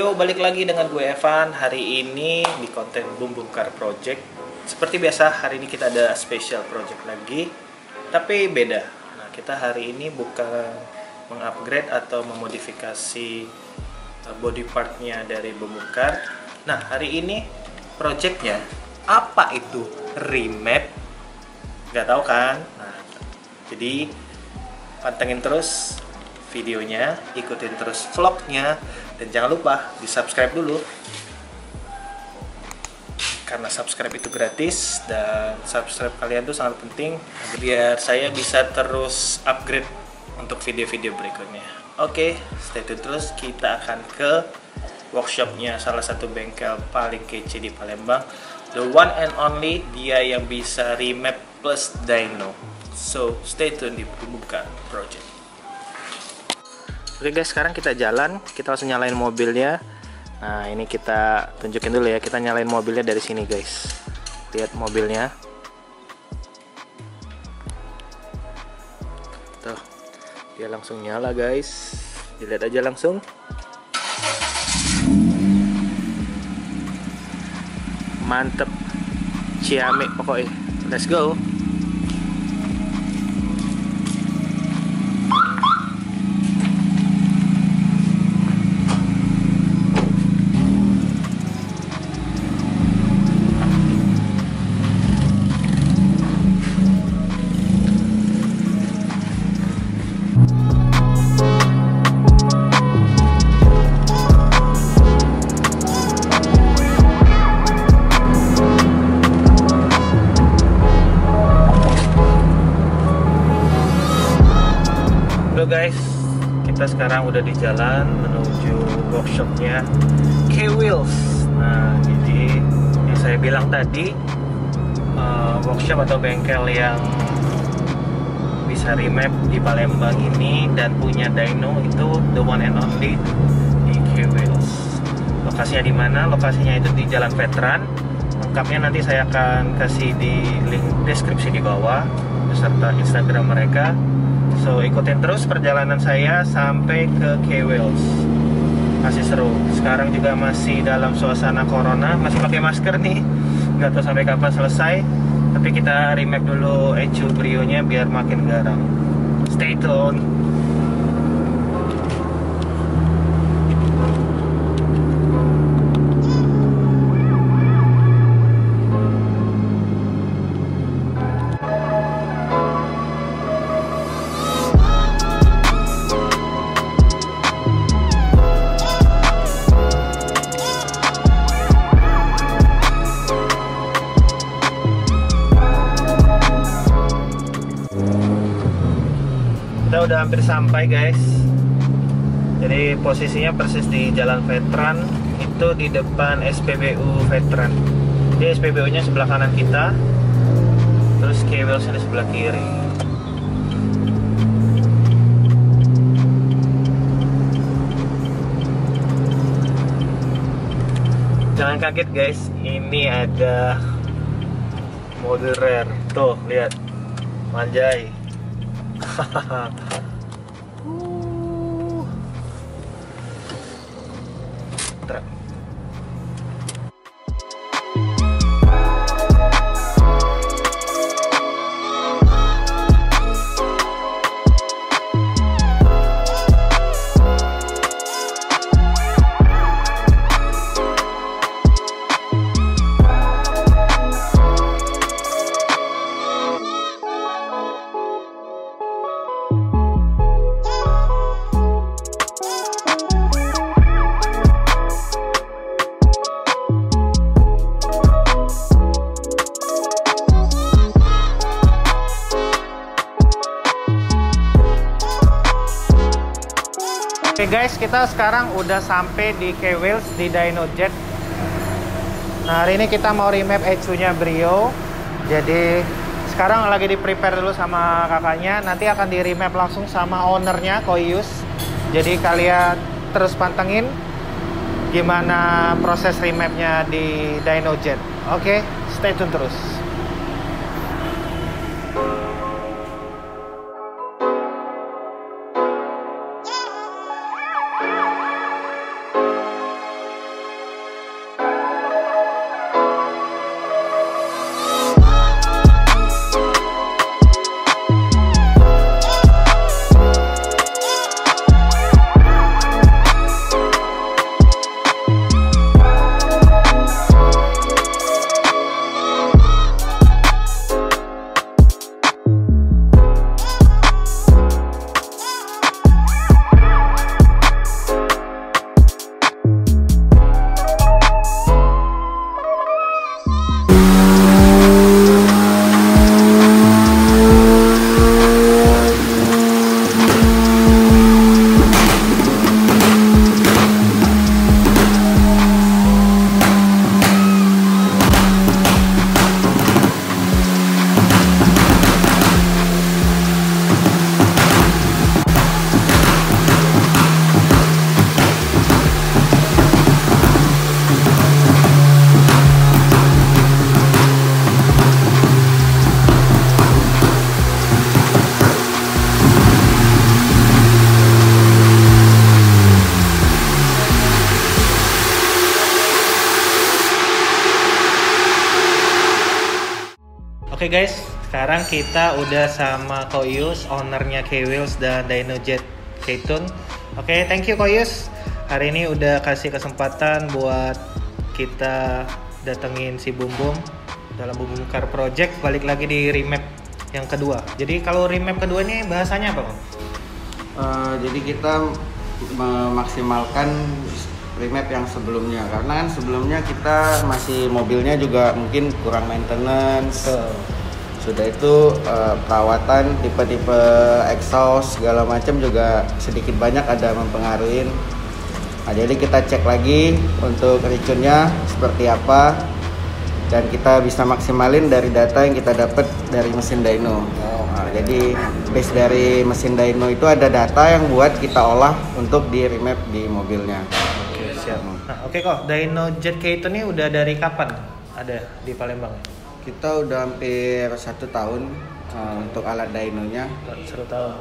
Yo, balik lagi dengan gue Evan. Hari ini di konten Boom Boom Car Project. Seperti biasa, hari ini kita ada special project lagi, tapi beda. Nah, kita hari ini bukan mengupgrade atau memodifikasi body partnya dari Boom Boom Car. Nah, hari ini projectnya apa itu remap? Gak tahu kan? Nah, jadi pantengin terus videonya, ikutin terus vlognya, dan jangan lupa di subscribe dulu karena subscribe itu gratis, dan subscribe kalian tuh sangat penting biar saya bisa terus upgrade untuk video-video berikutnya. Oke, stay tune terus. Kita akan ke workshopnya salah satu bengkel paling kece di Palembang, the one and only, dia yang bisa remap plus dyno. So stay tune di Boom Boom Car Project. Oke guys, sekarang kita jalan, kita langsung nyalain mobilnya. Nah, ini kita tunjukin dulu ya, kita nyalain mobilnya dari sini guys. Lihat mobilnya. Tuh, dia langsung nyala guys. Dilihat aja langsung. Mantep, ciamik pokoknya. Let's go. Halo guys, kita sekarang udah di jalan menuju workshopnya K-Wheels. Nah, jadi yang saya bilang tadi, workshop atau bengkel yang bisa remap di Palembang ini dan punya dyno itu the one and only di K-Wheels. Lokasinya di mana? Lokasinya itu di Jalan Veteran. Lengkapnya nanti saya akan kasih di link deskripsi di bawah beserta Instagram mereka. So, ikutin terus perjalanan saya sampai ke K-Wheels. Masih seru. Sekarang juga masih dalam suasana corona, masih pakai masker nih. Nggak tahu sampai kapan selesai. Tapi kita remake dulu ECU Brio-nya biar makin garang. Stay tune. Kita udah hampir sampai guys. Jadi posisinya persis di Jalan Veteran, itu di depan SPBU Veteran. Jadi SPBU nya sebelah kanan kita, terus K-Wheels nya di sebelah kiri. Jangan kaget guys, ini ada mobil rare. Tuh, lihat. Manjai. Oke guys, kita sekarang udah sampai di K-Wheels di Dyno Jet. Nah, hari ini kita mau remap ECU-nya Brio. Jadi sekarang lagi di prepare dulu sama kakaknya. Nanti akan di remap langsung sama ownernya Koyus. Jadi kalian terus pantengin gimana proses remapnya di Dyno Jet. Oke, stay tune terus. Oke guys, sekarang kita udah sama Koyus, ownernya K-Wheels dan Dynojet K-Tune. Oke, thank you Koyus. Hari ini udah kasih kesempatan buat kita datengin si Bum Bum dalam Bum Bum Car Project, balik lagi di remap yang kedua. Jadi kalau remap kedua ini bahasanya apa, Bang? Jadi kita memaksimalkan remap yang sebelumnya, karena kan sebelumnya kita masih mobilnya juga mungkin kurang maintenance. Sudah itu perawatan tipe-tipe exhaust segala macam juga sedikit banyak ada mempengaruhi. Nah, jadi kita cek lagi untuk racunnya seperti apa, dan kita bisa maksimalin dari data yang kita dapat dari mesin dyno. Nah, jadi base dari mesin dyno itu ada data yang buat kita olah untuk di remap di mobilnya. Oke, siap. Nah, oke kok, Dynojet K-Tune ini udah dari kapan ada di Palembang? Kita udah hampir 1 tahun untuk alat dynonya. 1 tahun.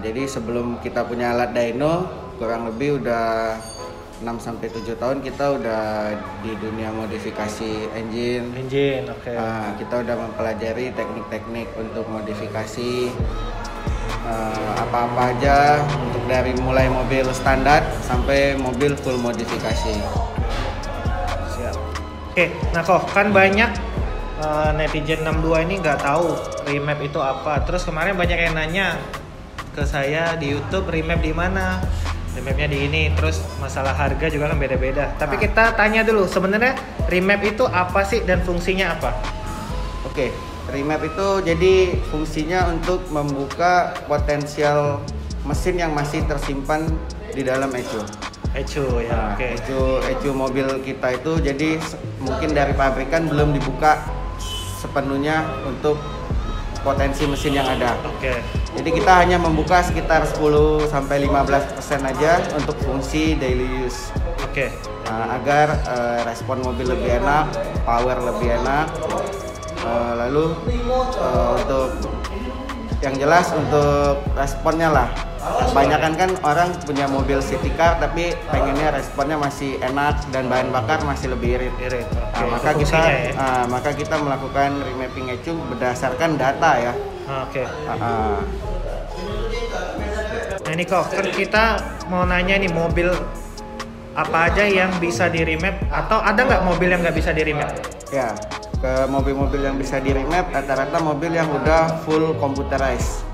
Jadi sebelum kita punya alat dyno, kurang lebih udah 6-7 tahun kita udah di dunia modifikasi engine. Oke. Kita udah mempelajari teknik-teknik untuk modifikasi apa-apa aja, untuk dari mulai mobil standar sampai mobil full modifikasi. Siap. Oke, nah kok kan banyak netizen 62 ini nggak tahu remap itu apa. Terus kemarin banyak yang nanya ke saya di YouTube, remap di mana? Remapnya di ini. Terus masalah harga juga kan beda-beda. Tapi kita tanya dulu, sebenarnya remap itu apa sih dan fungsinya apa? Oke. Remap itu jadi fungsinya untuk membuka potensial mesin yang masih tersimpan di dalam ECU. ECU ya, oke. ECU mobil kita itu jadi mungkin dari pabrikan belum dibuka sepenuhnya untuk potensi mesin yang ada. Oke. Jadi kita hanya membuka sekitar 10-15% aja untuk fungsi daily use. Oke. Agar respon mobil lebih enak, power lebih enak. Lalu untuk yang jelas untuk responnya lah, kebanyakan kan orang punya mobil city car tapi pengennya responnya masih enak dan bahan bakar masih lebih irit. Maka kita melakukan remapping ECU berdasarkan data ya. Oke. Nah ini kok kan kita mau nanya nih, mobil apa aja yang bisa di remap, atau ada nggak mobil yang nggak bisa di remap? Ya, ke mobil-mobil yang bisa di remap rata-rata mobil yang udah full computerized.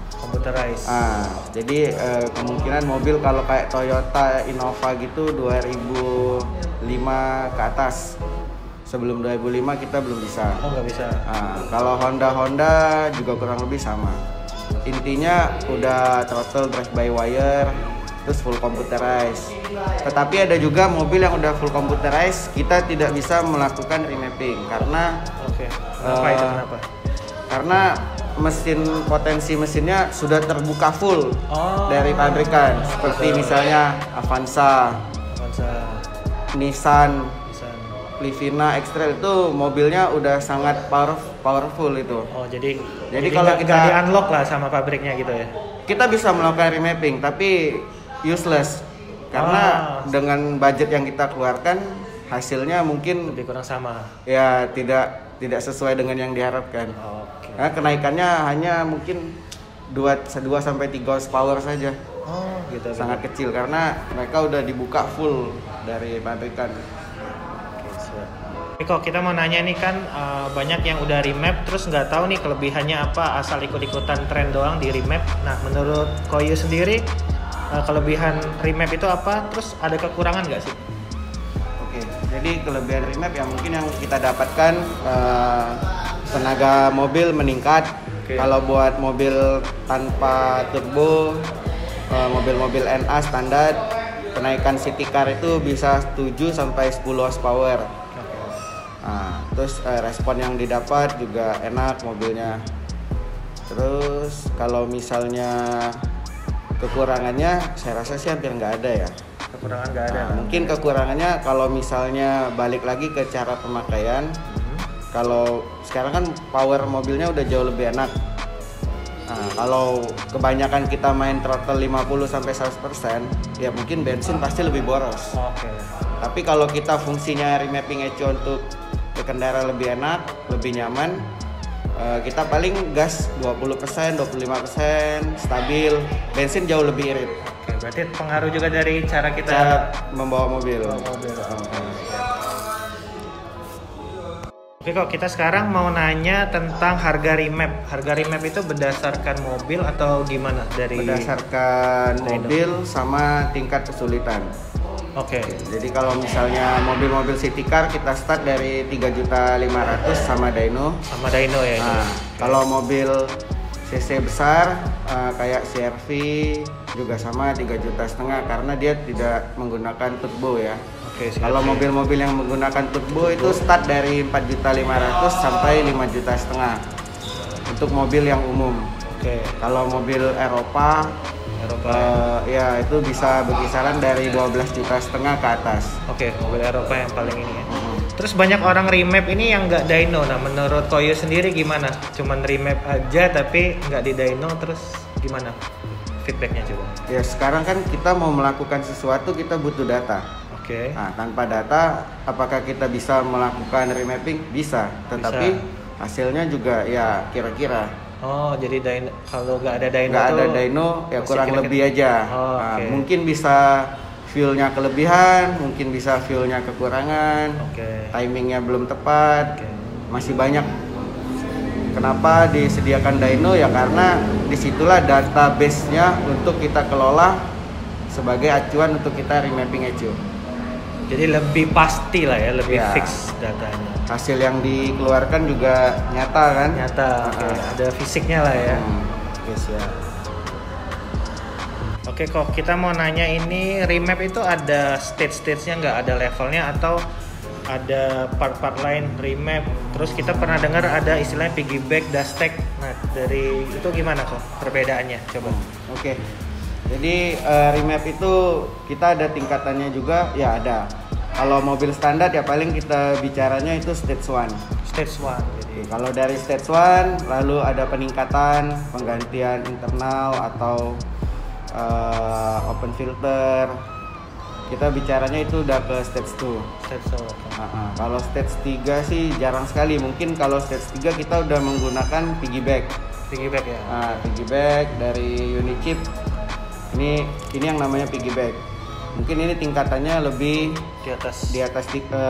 Jadi kemungkinan mobil kalau kayak Toyota Innova gitu 2005 ke atas. Sebelum 2005 kita belum bisa. Oh, nggak bisa. Kalau Honda juga kurang lebih sama. Intinya udah throttle drive by wire, terus full computerized. Tetapi ada juga mobil yang udah full computerized, kita tidak bisa melakukan remapping karena Kenapa? Karena potensi mesinnya sudah terbuka full dari pabrikan, seperti misalnya Avanza, Nissan, Livina, X-Trail itu mobilnya udah sangat powerful itu. Jadi kalau kita di unlock lah sama pabriknya gitu ya. Kita bisa melakukan remapping tapi useless karena dengan budget yang kita keluarkan hasilnya mungkin lebih kurang sama. Ya tidak sesuai dengan yang diharapkan. Nah, kenaikannya hanya mungkin 2-3 horsepower saja. Gitu. Sangat kecil karena mereka udah dibuka full dari pabrikan. Kok kita mau nanya nih kan, banyak yang udah remap terus nggak tahu nih kelebihannya apa, asal ikut-ikutan tren doang di remap. Nah menurut Koyu sendiri, kelebihan remap itu apa? Terus ada kekurangan nggak sih? Oke, jadi kelebihan remap yang mungkin yang kita dapatkan, tenaga mobil meningkat. Kalau buat mobil tanpa turbo, mobil-mobil NA standar, kenaikan city car itu bisa 7-10 horsepower. Terus respon yang didapat juga enak mobilnya. Terus kalau misalnya kekurangannya, saya rasa sih hampir nggak ada ya. Kekurangan nggak ada. Mungkin kekurangannya kalau misalnya balik lagi ke cara pemakaian. Kalau sekarang kan power mobilnya udah jauh lebih enak. Kalau kebanyakan kita main throttle 50-100%, ya mungkin bensin pasti lebih boros. Tapi kalau kita fungsinya remapping ECU untuk berkendara lebih enak, lebih nyaman, Kita paling gas 20%, 25%, stabil. Bensin jauh lebih irit. Oke, berarti pengaruh juga dari cara kita membawa mobil. Oke kok, kita sekarang mau nanya tentang harga remap. Harga remap itu berdasarkan mobil atau gimana? Berdasarkan mobil sama tingkat kesulitan. Oke. Jadi kalau misalnya mobil-mobil city car kita start dari 3.500.000 sama dyno. Sama dyno ya. Nah, kalau mobil cc besar kayak CR-V juga sama 3,5 juta karena dia tidak menggunakan turbo ya. Oke, kalau mobil-mobil yang menggunakan turbo itu start dari 4.500.000 sampai 5,5 juta untuk mobil yang umum. Oke. Kalau mobil Eropa ya itu bisa berkisaran dari 12,5 juta ke atas. Oke, mobil Eropa yang paling ini ya. Terus banyak orang remap ini yang nggak dyno. Nah, menurut Koyo sendiri gimana? Cuman remap aja tapi nggak di dyno, terus gimana feedbacknya coba? Ya sekarang kan kita mau melakukan sesuatu kita butuh data. Oke. Nah, tanpa data apakah kita bisa melakukan remapping? Bisa, tetapi hasilnya juga ya kira-kira. Oh, jadi kalau nggak ada dyno ya kurang lebih aja. Nah, mungkin bisa fuelnya kelebihan, mungkin bisa fuelnya kekurangan, timingnya belum tepat, masih banyak. Kenapa disediakan dyno ya karena disitulah database-nya untuk kita kelola sebagai acuan untuk kita remapping ECU. Jadi lebih pasti lah ya, lebih fix datanya. Hasil yang dikeluarkan juga nyata kan? Nyata, ada fisiknya lah ya. Oke, siap. Oke kok, kita mau nanya ini remap itu ada stage-stage-nya nggak? Ada levelnya atau ada part-part lain remap? Terus kita pernah dengar ada istilahnya piggyback, dustek. Nah, dari itu gimana kok perbedaannya? Coba. Oke. Jadi remap itu kita ada tingkatannya juga, ya ada. Kalau mobil standar ya paling kita bicaranya itu stage 1. Stage 1. Jadi kalau dari stage 1 lalu ada peningkatan, penggantian internal atau open filter. Kita bicaranya itu udah ke stage 2. Stage 2. Kalau stage 3 sih jarang sekali. Mungkin kalau stage 3 kita udah menggunakan piggyback. Piggyback ya. Piggyback dari unit chip. Ini yang namanya piggyback. Mungkin ini tingkatannya lebih di atas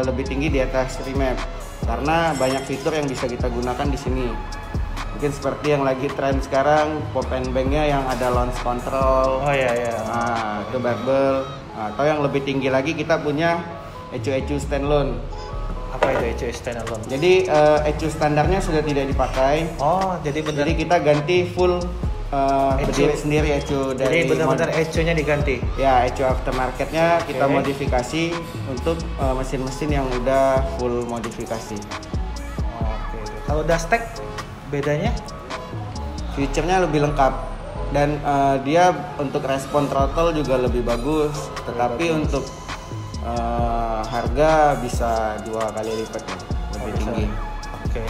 lebih tinggi di atas remap karena banyak fitur yang bisa kita gunakan di sini. Mungkin seperti yang lagi tren sekarang pop and bank-nya yang ada launch control. Oh iya. Itu barbel. Atau yang lebih tinggi lagi kita punya ECU standalone. Apa itu ECU standalone? Jadi ECU standarnya sudah tidak dipakai. Oh, jadi benar. Jadi kita ganti full berdiri sendiri ECU dari. Jadi benar-benar ECU-nya diganti. Ya, ECU aftermarketnya kita modifikasi untuk mesin-mesin yang udah full modifikasi. Oke. Kalau dustek bedanya? Feature-nya lebih lengkap dan dia untuk respon throttle juga lebih bagus. Tetapi untuk harga bisa 2 kali lipat ya, lebih tinggi. Oke.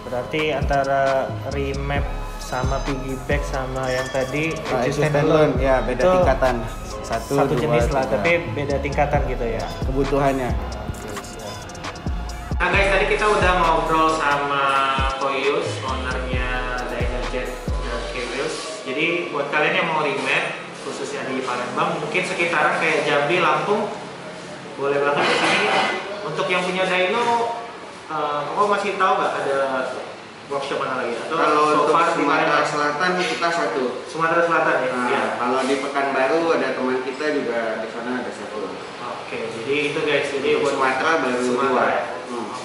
Berarti antara remap sama piggyback sama yang tadi ECU standalone ya beda tingkatan. Satu jenis lah, tapi beda tingkatan gitu ya kebutuhannya. Nah guys, tadi kita udah ngobrol sama Koyus, ownernya Dynojet K-Wheels. Jadi buat kalian yang mau remap, khususnya di Palembang, mungkin sekitaran kayak Jambi, Lampung, boleh banget ke sini. Untuk yang punya dyno, kok masih tahu nggak ada workshop mana lagi? Atau kalau untuk di Sumatera Selatan kita satu. Sumatera Selatan ya? Nah, kalau di Pekanbaru ada teman kita juga di sana ada satu. Oke, jadi itu guys. Jadi buat Sumatera baru 2.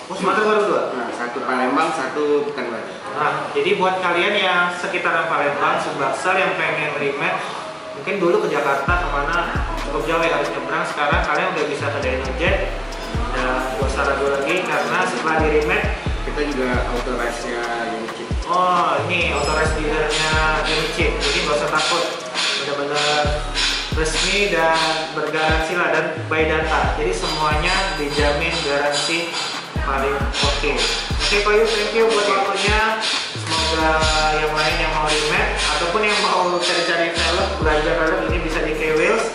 Oh, Sumatera baru 2? Nah, satu Palembang, satu Pekanbaru. Nah, jadi buat kalian yang sekitaran Palembang, Sumbaksel yang pengen remap, mungkin dulu ke Jakarta kemana cukup jauh ya harus nyebrang. Sekarang kalian udah bisa ke Dynojet. Dan gue saran lagi karena setelah di remap kita juga authorize-nya unit chip. Oh, ini authorize dealernya unit chip. Jadi nggak usah takut, benar-benar resmi dan bergaransi lah dan by data. Jadi semuanya dijamin garansi paling oke. Oke, Pak Yu, thank you buat waktunya. Semoga yang lain yang mau remap ataupun yang mau cari-cari velg, belanja velg ini bisa di K-Wheels.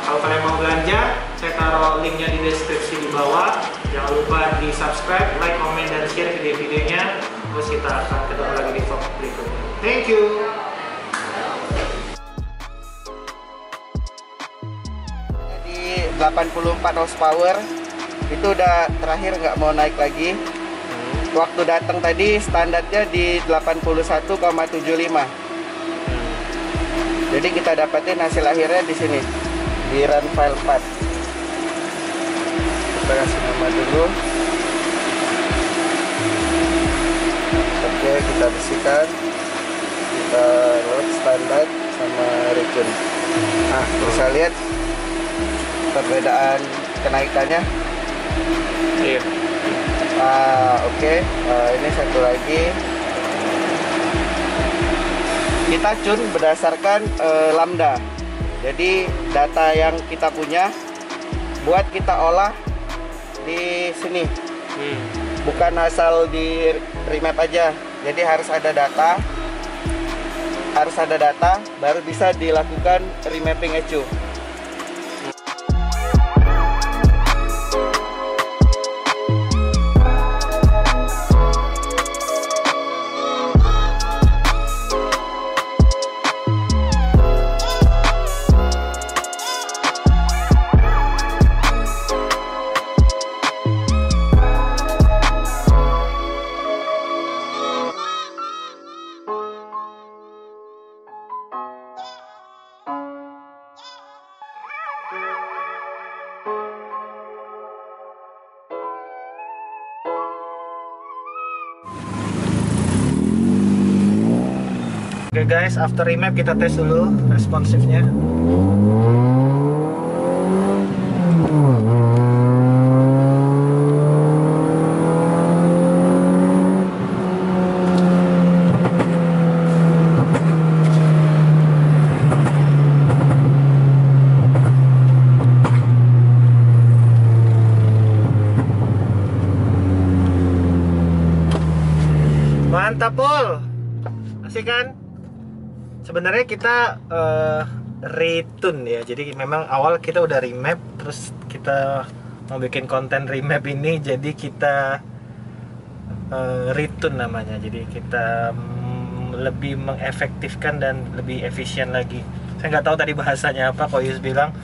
Kalau kalian mau belanja, saya taruh linknya di deskripsi di bawah. Jangan lupa di subscribe, like, comment, dan share video-videonya. Terus kita kita akan ketemu lagi di vlog berikutnya. Thank you. Di 84 horsepower itu udah terakhir, nggak mau naik lagi. Waktu datang tadi standarnya di 81,75. Jadi kita dapetin hasil akhirnya di sini di run file 4. Kita kasih nama dulu. Oke, kita bersihkan. Kita load standar sama return. Nah, bisa lihat perbedaan kenaikannya. Iya. Oke. Ini satu lagi. Kita tune berdasarkan lambda. Jadi data yang kita punya buat kita olah di sini. Bukan asal di remap aja. Jadi harus ada data, baru bisa dilakukan remapping ECU. Oke guys, after remap kita tes dulu responsifnya. Mantap Pul, asik kan? Sebenarnya kita retune ya, jadi memang awal kita udah remap, terus kita mau bikin konten remap ini, jadi kita retune namanya. Jadi kita lebih mengefektifkan dan lebih efisien lagi. Saya nggak tahu tadi bahasanya apa, Koyus bilang,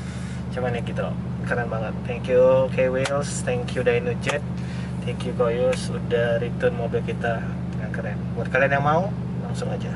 cuman ya gitu loh, keren banget. Thank you K-Wheels, thank you Dynojet, thank you Koyus udah retune mobil kita, keren. Buat kalian yang mau, langsung aja.